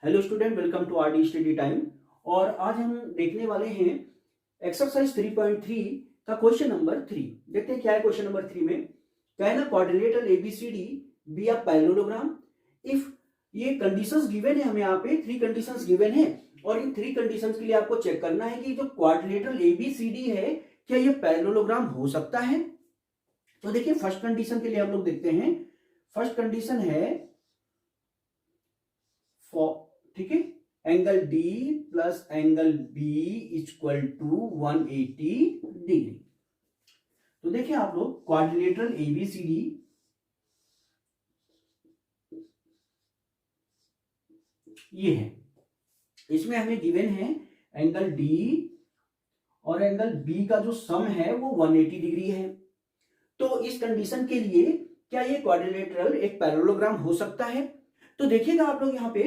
Hello student, welcome to RD study time. और आज हम देखने वाले हैं एक्सरसाइज 3.3 का क्वेश्चन नंबर 3। देखते हैं क्या है क्वेश्चन नंबर 3 में। Can a quadrilateral ABCD be a parallelogram if, ये कंडीशंस गिवन है हमें, यहाँ पे 3 कंडीशंस गिवन है और इन 3 कंडीशंस के लिए आपको चेक करना है कि जो क्वाड्रिलेटरल एबीसीडी है क्या ये पैरेललोग्राम हो सकता है। तो देखिए फर्स्ट कंडीशन के लिए हम लोग देखते हैं। फर्स्ट कंडीशन है ठीक है, angle D plus angle B equal to 180 degree. तो देखिए आप लोग क्वाड्रिलेटरल एबीसीडी ये है, इसमें हमें गिवन है एंगल डी और एंगल बी का जो सम है वो 180 डिग्री है। तो इस कंडीशन के लिए क्या ये क्वाड्रिलेटरल एक पैरेललोग्राम हो सकता है। तो देखिएगा आप लोग यहाँ पे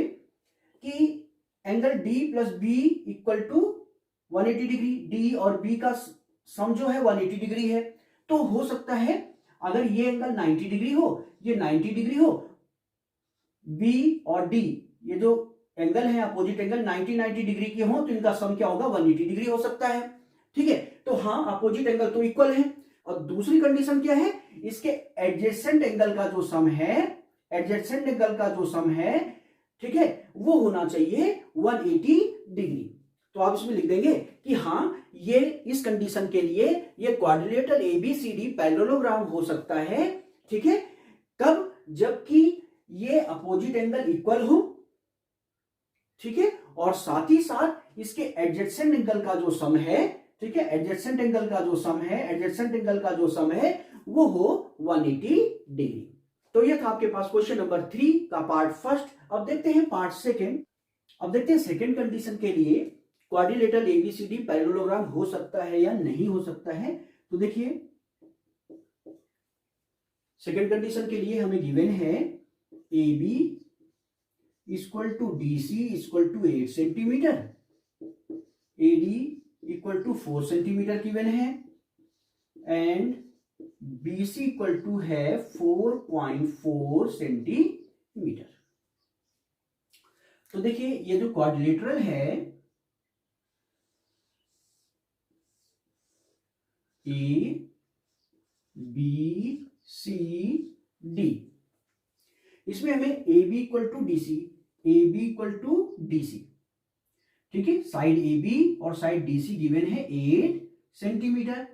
कि angle D plus B equal to 180 degree, D और बी का सम जो है 180 डिग्री है। तो हो सकता है अगर ये एंगल 90 डिग्री हो, ये 90 डिग्री हो, बी और डी ये जो एंगल है अपोजिट एंगल 90 डिग्री के हो, तो इनका सम क्या होगा 180 डिग्री हो सकता है। ठीक है, तो हाँ अपोजिट एंगल तो इक्वल है। और दूसरी कंडीशन क्या है, इसके एडजेसेंट एंगल का जो सम है, एडजेसेंट एंगल का जो सम है, ठीक है, वो होना चाहिए 180 डिग्री। तो आप इसमें लिख देंगे कि हाँ ये इस कंडीशन के लिए ये क्वाड्रिलेटरल एबीसीडी पैरेललोग्राम हो सकता है। ठीक है, कब, जबकि ये अपोजिट एंगल इक्वल हो, ठीक है, और साथ ही साथ इसके एडजेसेंट एंगल का जो सम है, ठीक है, एडजेसेंट एंगल का जो सम है, एडजेसेंट एंगल का जो सम है वो हो 180 डिग्री। तो ये था आपके पास क्वेश्चन नंबर 3 का पार्ट फर्स्ट। अब देखते हैं पार्ट सेकंड। अब देखते हैं सेकंड कंडीशन के लिए क्वाड्रिलेटरल एबीसीडी पैरेललोग्राम हो सकता है या नहीं हो सकता है। तो देखिए सेकंड कंडीशन के लिए हमें गिवन है A B equal to D C equal to 8 centimetre, A D equal to 4 centimetre given है एंड BC इक्वल टू है 4.4 सेंटीमीटर। तो देखिए ये जो क्वाड्रिलेटरल है A B C D, इसमें हमें AB equal to DC, AB equal to DC, ठीक है, साइड AB और साइड DC गिवन है 8 सेंटीमीटर,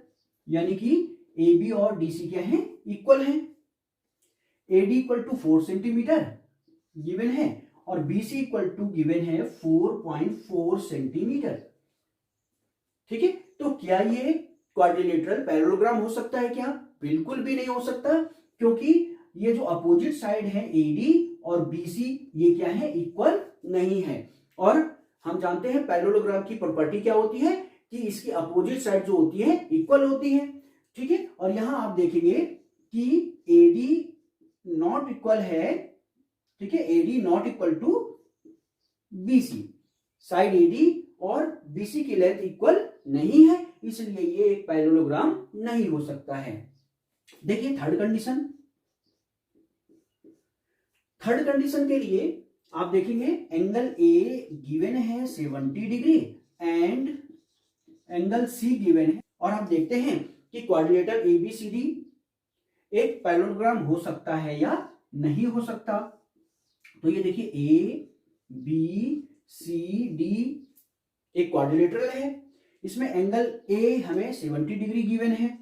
यानी कि AB और DC क्या है, इक्वल है। AD equal to 4 centimetre given है और BC इक्वल टू गिवन है 4.4 सेंटीमीटर। ठीक है, तो क्या ये क्वाड्रिलेटरल पैरेललोग्राम हो सकता है क्या? बिल्कुल भी नहीं हो सकता, क्योंकि ये जो अपोजिट साइड है AD और BC ये क्या है, इक्वल नहीं है। और हम जानते हैं पैरेललोग्राम की प्रॉपर्टी क्या होती है कि इसकी अपोजिट साइड जो होती है इक्वल होती है। ठीक है, और यहां आप देखेंगे कि AD नॉट इक्वल है, ठीक है, AD not equal to BC, side AD और BC की लेंथ इक्वल नहीं है, इसलिए ये एक पैरेललोग्राम नहीं हो सकता है। देखिए थर्ड कंडीशन। थर्ड कंडीशन के लिए आप देखेंगे एंगल A गिवन है 70 degree and angle C given है, और आप देखते हैं कि क्वाड्रिलेटरल एबीसीडी एक पैरेललोग्राम हो सकता है या नहीं हो सकता। तो ये देखिए ए बी सी डी एक क्वाड्रिलेटरल है, इसमें एंगल ए हमें 70 डिग्री गिवन है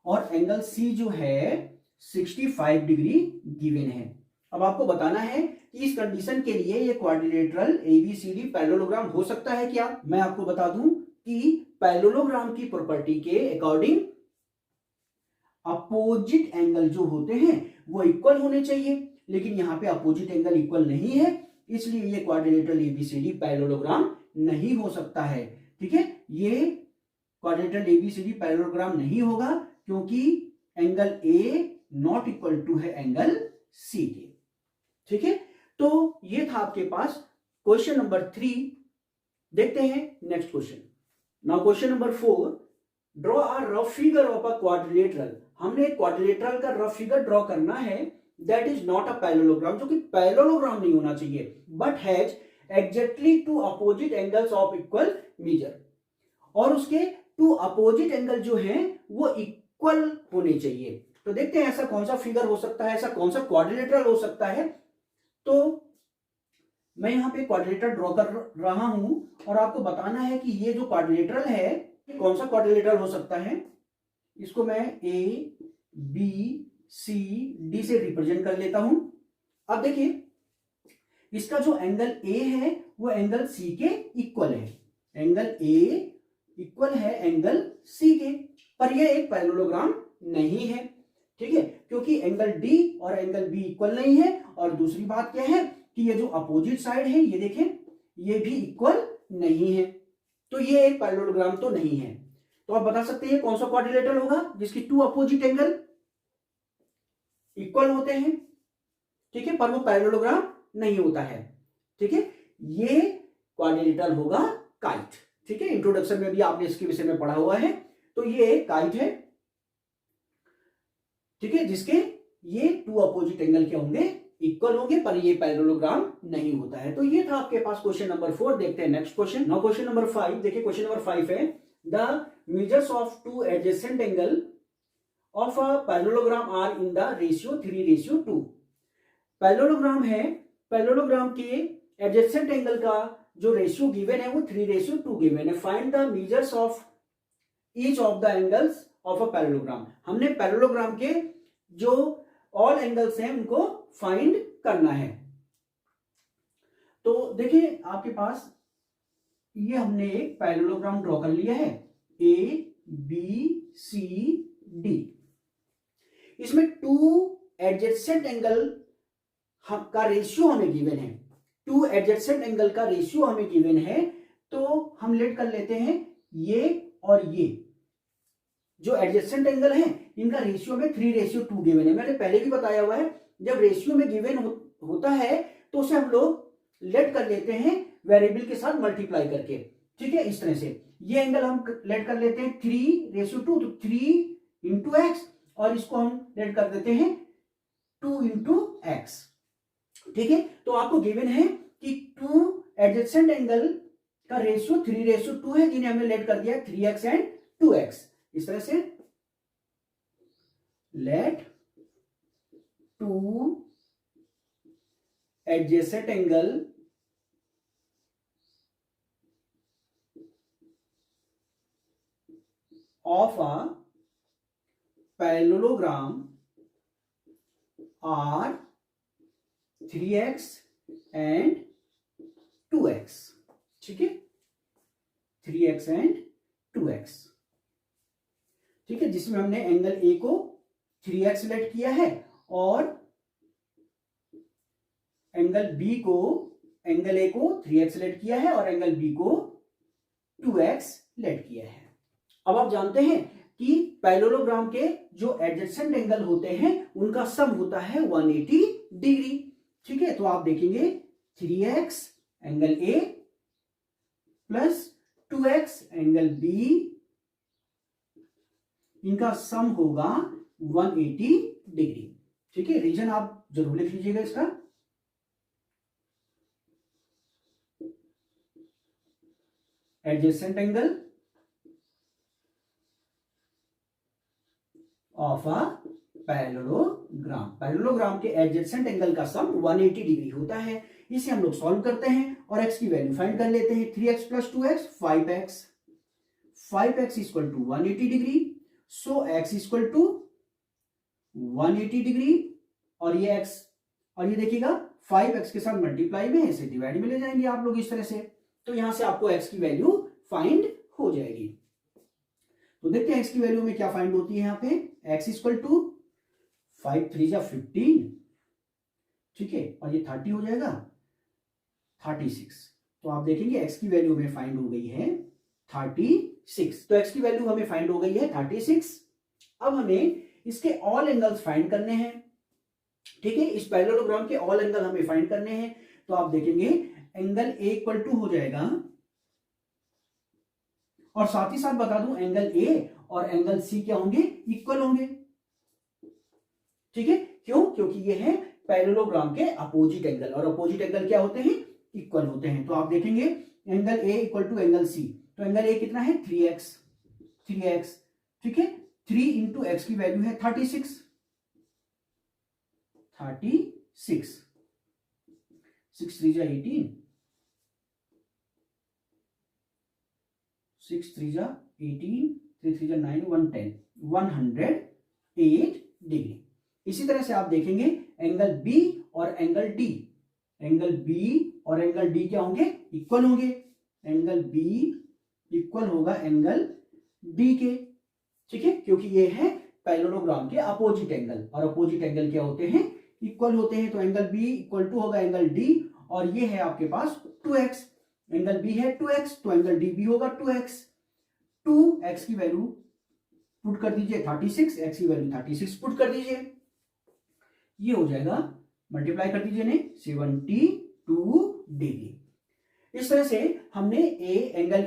और एंगल सी जो है 65 डिग्री गिवन है। अब आपको बताना है कि इस कंडीशन के लिए ये क्वाड्रिलेटरल एबीसीडी पैरेललोग्राम हो सकता है क्या। मैं आपको बता दूं कि पैरेललोग्राम की प्रॉपर्टी के अकॉर्डिंग अपोजिट एंगल जो होते हैं वो इक्वल होने चाहिए, लेकिन यहां पे अपोजिट एंगल इक्वल नहीं है, इसलिए ये क्वाड्रिलेटरल एबीसीडी पैरेललोग्राम नहीं हो सकता है। ठीक है, ये क्वाड्रिलेटरल एबीसीडी पैरेललोग्राम नहीं होगा क्योंकि angle A not equal to है एंगल सी के। ठीक है, तो ये था आपके पास क्वेश्चन नंबर 3। देखते हैं next question. Now question number 4, draw a rough figure of a quadrilateral. हमने क्वाड्रिलेटरल का रफ फिगर ड्रॉ करना है that is not a parallelogram, जो कि पैरेललोग्राम नहीं होना चाहिए, but has exactly two opposite angles of equal measure, और उसके टू अपोजिट एंगल जो हैं वो इक्वल होने चाहिए। तो देखते हैं ऐसा कौन सा फिगर हो सकता है, ऐसा कौन सा क्वाड्रिलेटरल हो सकता है। तो मैं यहाँ पे क्वाड्रिलेटरल ड्रॉ कर रहा हूं और आपको बताना है कि ये जो क्वाड्रिलेटरल है कौन सा क्वाड्रिलेटरल हो सकता है। इसको मैं ए बी सी डी से रिप्रेजेंट कर लेता हूं। अब देखिए इसका जो एंगल ए है वो एंगल सी के इक्वल है, एंगल ए इक्वल है एंगल सी के, पर यह एक पैरेललोग्राम नहीं है, ठीक है, क्योंकि एंगल डी और एंगल बी इक्वल नहीं है। और दूसरी बात क्या है कि ये जो अपोजिट साइड है ये देखें ये भी इक्वल नहीं है, तो ये एक पैरेललोग्राम तो नहीं है। तो आप बता सकते हैं कौन सा क्वाड्रिलेटरल होगा जिसकी टू अपोजिट एंगल इक्वल होते हैं, ठीक है, पर वो पैरेललोग्राम नहीं होता है, ठीक है। ये क्वाड्रिलेटरल होगा काइट, ठीक है, इंट्रोडक्शन में भी आपने इसके विषय में पढ़ा हुआ है। तो ये एक काइट है, ठीक है, जिसके ये टू अपोजिट एंगल क्या होंगे, इक्वल होंगे, पर ये पैरेललोग्राम नहीं होता है। तो ये था आपके पास क्वेश्चन नंबर 4। देखते हैं next question. Now question number 5 देखिए, क्वेश्चन नंबर 5 है the measures of two adjacent angle of a parallelogram are in the ratio 3:2। Parallelogram है, पैरेललोग्राम के एडजेसेंट एंगल का जो रेशियो गिवन है वो 3:2 गिवन है। Find the measures of each of the angles of a parallelogram. हमने parallelogram के जो ऑल एंगल्स हैं उनको फाइंड करना है। तो देखिए आपके पास ये हमने एक पैरेललोग्राम ड्रॉ कर लिया है, ए बी सी डी। इसमें टू एडजेसेंट एंगल का रेशियो हमें गिवन है, टू एडजेसेंट एंगल का रेशियो हमें गिवन है। तो हम लेट कर लेते हैं ये और ये जो एडजेसेंट एंगल है इनका रेशियो में 3:2 गिवन है। मैंने पहले भी बताया हुआ है जब रेशियो में गिवन होता है तो उसे हम लोग लेट कर लेते हैं वेरिएबल के साथ मल्टीप्लाई करके, ठीक है। इस तरह से ये एंगल हम लेट कर लेते हैं 3:2, तो 3 इंटू एक्स, और इसको हम लेट कर देते हैं 2 इंटू एक्स, ठीक है। तो आपको गिवन है कि टू एडजेसेंट एंगल का रेशियो 3:2 है, जिन्हें हमने लेट कर दिया 3x एंड 2x। इस तरह से let two adjacent angle of a parallelogram are 3x and 2x, ठीक है, 3x एंड 2x, ठीक है, जिसमें हमने एंगल ए को 3x सेलेक्ट किया है और एंगल बी को, एंगल ए को 3x सेलेक्ट किया है और एंगल बी को 2x सेलेक्ट किया है। अब आप जानते हैं कि पैरेललोग्राम के जो एडजेसेंट एंगल होते हैं उनका सम होता है 180 डिग्री, ठीक है। तो आप देखेंगे 3x angle A plus 2x angle B, इनका सम होगा 180 डिग्री, ठीक है। रीजन आप जरूर लिख लीजिएगा इसका। Adjacent angle of a parallelogram, parallelogram के एडजेसेंट एंगल का सम 180 डिग्री होता है। इसे हम लोग सॉल्व करते हैं और x की वैल्यू फाइंड कर लेते हैं। 3x plus 2x 5x, 5x equal to 180 degree, so x equal to 180 degree, और ये x, और ये देखिएगा 5x के साथ मल्टीप्लाई में इसे डिवाइड में ले जाएंगे आप लोग इस तरह से, तो यहां से आपको x की वैल्यू फाइंड हो जाएगी। तो देखते हैं x की वैल्यू में क्या फाइंड होती है। यहाँ पे x इक्वल टू 5 3 जा 15, ठीक है, और ये 30 हो जाएगा 36। तो आप देखेंगे x की वैल्यू में फाइंड हो गई है 36। तो x की वैल्यू हमें फाइंड हो गई है 36। अब हमें इसके ऑल एंगल्स फाइंड करने हैं, ठीक है, इस पैरेललोग्राम के ऑल एंगल हमें फाइंड करने हैं। तो आप देखेंगे एंगल ए इक्वल टू हो जाएगा, और साथ ही साथ बता दूं एंगल ए और एंगल सी क्या होंगे, इक्वल होंगे, ठीक है, क्यों? क्योंकि ये है पैरेललोग्राम के अपोजिट एंगल, और अपोजिट एंगल क्या होते हैं? इक्वल होते हैं। तो आप देखेंगे angle A equal to angle C, तो एंगल ए कितना है? 3x, ठीक है। 3 इंटू एक्स की वैल्यू है 36, 6 3 जा 18, 6 3 जा 18, 3 3 जा 9, 110, 108 डिग्री। इसी तरह से आप देखेंगे एंगल बी और एंगल डी, एंगल बी और एंगल डी क्या होंगे? इक्वल होंगे। एंगल बी इक्वल होगा एंगल डी के, ठीक है, क्योंकि ये है पैरेललोग्राम के अपोजिट एंगल, और अपोजिट एंगल क्या होते हैं? इक्वल होते हैं। तो एंगल बी इक्वल टू होगा एंगल डी, और ये है आपके पास 2x, एंगल बी है 2x, तो एंगल डी भी होगा 2x। 2x की वैल्यू पुट कर दीजिए 36, x की वैल्यू 36 पुट कर दीजिए, ये हो जाएगा, मल्टीप्लाई कर दीजिए ने 72 डिग्री। इस तरह से हमने एंगल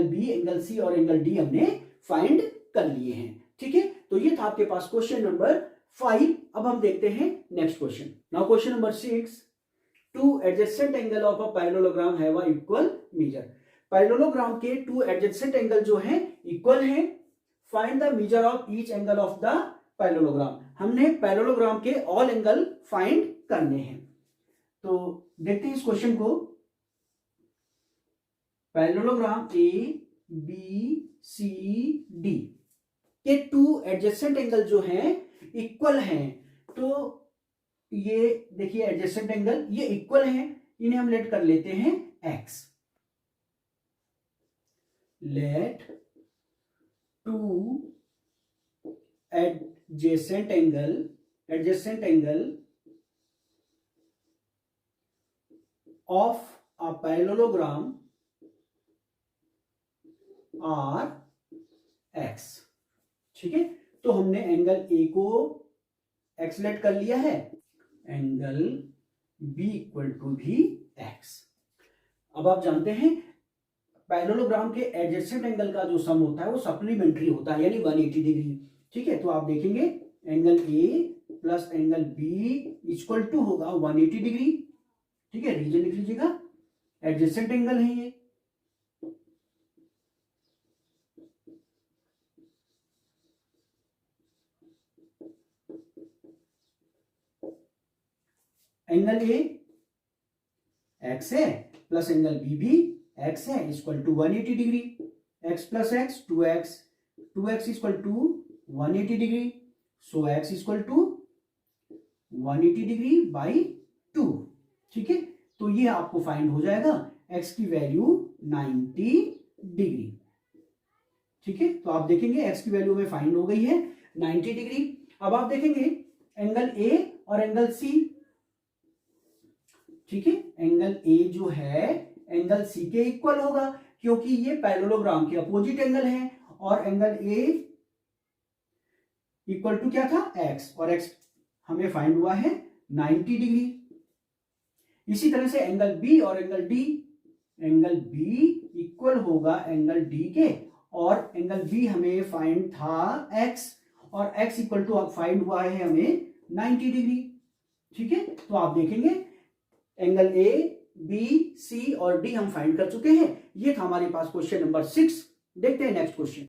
बी, एंगल सी और एंगल डी हमने फाइंड कर लिए हैं, ठीक है। तो ये था आपके पास क्वेश्चन नंबर 5। अब हम देखते हैं next question. Now question number 6, two adjacent angle of a parallelogram have a equal measure. Parallelogram के टू एडजेसेंट एंगल जो हैं इक्वल हैं। Find the measure of each angle of the parallelogram. हमने parallelogram के ऑल एंगल फाइंड करने हैं। तो देखते हैं इस क्वेश्चन को। Parallelogram A B C D के टू एडजेसेंट एंगल जो हैं इक्वल हैं। तो ये देखिए एडजेसेंट एंगल ये इक्वल हैं, इन्हें हम लेट कर लेते हैं x। Let two adjacent angle of a parallelogram are x, ठीक है। तो हमने एंगल ए को x लेट कर लिया है, एंगल b इक्वल टू भी x। अब आप जानते हैं पैरेललोग्राम के एडजेसेंट एंगल का जो सम होता है वो सप्लीमेंट्री होता है, यानी 180 डिग्री, ठीक है। तो आप देखेंगे angle A plus angle B equal to होगा 180 डिग्री, ठीक है। रीजन लिख लीजिएगा, एडजेसेंट एंगल है ये। एंगल ए एक्स है प्लस एंगल बी भी एक्स है, equal to 180 degree. X plus x 2x, 2x equal to 180 degree, so x equal to 180 degree by 2, ठीक है। तो ये आपको फाइंड हो जाएगा, x की वैल्यू 90 डिग्री, ठीक है। तो आप देखेंगे x की वैल्यू में फाइंड हो गई है 90 डिग्री। अब आप देखेंगे एंगल a और एंगल c, ठीक है। एंगल ए जो है एंगल सी के इक्वल होगा, क्योंकि ये पैरेललोग्राम के अपोजिट एंगल है, और एंगल ए इक्वल टू क्या था? एक्स, और एक्स हमें फाइंड हुआ है 90 डिग्री। इसी तरह से एंगल बी और angle D, angle B equal होगा एंगल डी के, और एंगल बी हमें फाइंड था एक्स, और एक्स इक्वल टू अब फाइंड हुआ है हमें 90 डिग्री, ठीक है। तो आप देखेंगे एंगल ए बी सी और डी हम फाइंड कर चुके हैं। ये था हमारे पास क्वेश्चन नंबर 6। देखते हैं नेक्स्ट क्वेश्चन।